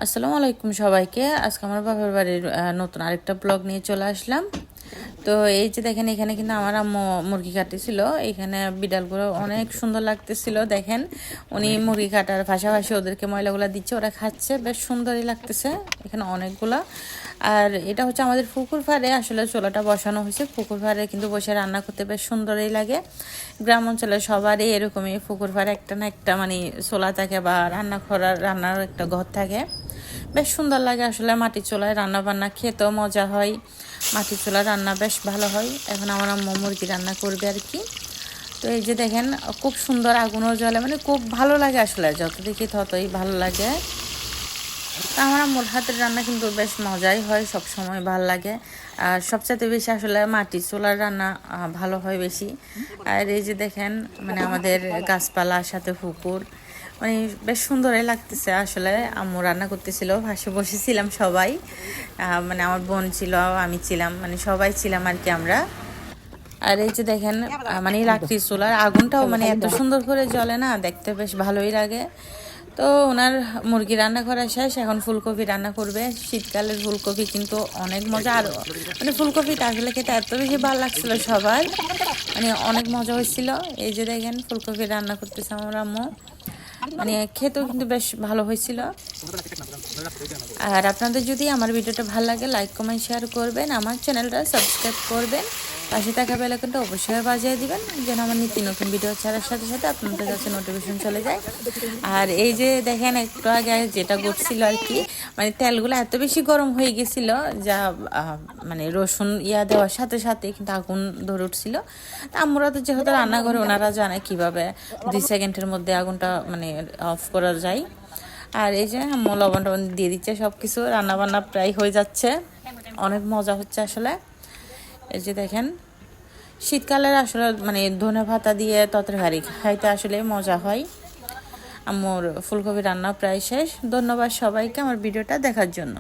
আসসালামু আলাইকুম সবাইকে। আজকে আমার বাবার বাড়ির নতুন আরেকটা ব্লগ নিয়ে চলে আসলাম। তো এই যে দেখেন, এখানে কিন্তু আমার আম্মু মুরগি কাটতেছিল। এখানে বিড়ালগুলো অনেক সুন্দর লাগতেছিল। দেখেন, উনি মুরগি কাটার পাশাপাশি ওদেরকে ময়লাগুলো দিচ্ছে, ওরা খাচ্ছে, বেশ সুন্দরই লাগতেছে এখানে অনেকগুলা। আর এটা হচ্ছে আমাদের পুকুর পাড়ে আসলে চুলাটা বসানো হয়েছে। পুকুর পাড়ে কিন্তু বসে রান্না করতে বেশ সুন্দরই লাগে। গ্রাম অঞ্চলে সবারই এরকমই পুকুর পাড়ে একটা না একটা মানে চুলা থাকে বা রান্নার একটা ঘর থাকে। বেশ সুন্দর লাগে আসলে। মাটির চুলায় রান্না বান্না খেতেও মজা হয়। মাটির চুলায় রান্না বেশ ভালো হয়। এখন আমার আম্মু মুরগি রান্না করবে আর কি। তো এই যে দেখেন, খুব সুন্দর আগুনও জ্বলে, মানে খুব ভালো লাগে আসলে। যত দেখি ততই ভালো লাগে। আমার আম্মুর হাতের রান্না কিন্তু বেশ মজাই হয়, সব সময় ভালো লাগে। আর সবচেয়ে বেশি আসলে মাটির চুলার রান্না ভালো হয় বেশি। আর এই যে দেখেন, মানে আমাদের গাছপালার সাথে পুকুর, মানে বেশ সুন্দরই লাগতেছে আসলে। আম্মু রান্না করতেছিল, পাশে বসেছিলাম সবাই। মানে আমার বোন ছিল, আমি ছিলাম, মানে সবাই ছিলাম আর কি আমরা। আর এই যে দেখেন, মানে লাকড়ির চুলার আগুনটাও মানে এত সুন্দর করে জ্বলে না, দেখতে বেশ ভালোই লাগে। তো ওনার মুরগি রান্না করা শেষ, এখন ফুলকপি রান্না করবে। শীতকালের ফুলকপি কিন্তু অনেক মজা। আর মানে ফুলকপিটা আসলে খেতে এত বেশি ভালো লাগছিল সবার, মানে অনেক মজা হয়েছিল। এই যে দেখেন, ফুলকপি রান্না করতেছে আমার আম্মু, মানে খেতেও কিন্তু বেশ ভালো হয়েছিল। আর আপনাদের যদি আমার ভিডিওটা ভালো লাগে, লাইক কমেন্ট শেয়ার করবেন, আমার চ্যানেলটা সাবস্ক্রাইব করবেন, পাশে থাকা বেল আইকনটা অবশ্যই বাজিয়ে দিবেন, যেন আমার নিত্য নতুন ভিডিও ছাড়ার সাথে সাথে আপনাদের কাছে নোটিফিকেশন চলে যায়। আর এই যে দেখেন, একটু আগে যেটা ঘটছিল আর কি, মানে তেলগুলো এত বেশি গরম হয়ে গেছিল, যা মানে রসুন দেওয়ার সাথে সাথে কিন্তু আগুন ধরে উঠছিল। আমরা তো যেহেতু রান্নাঘরে, ওনারা জানে কিভাবে 2 সেকেন্ডের মধ্যে আগুনটা মানে অফ করা যায়। আর এই যে আম্মু লবণ টবণ দিয়ে দিচ্ছে, সব কিছু রান্নাবান্না প্রায় হয়ে যাচ্ছে। অনেক মজা হচ্ছে আসলে। এই যে দেখেন, শীতকালের আসলে মানে ধনে পাতা দিয়ে তরকারি খাইতে আসলে মজা হয়। আম্মুর ফুলকপি রান্না প্রায় শেষ। ধন্যবাদ সবাইকে আমার ভিডিওটা দেখার জন্য।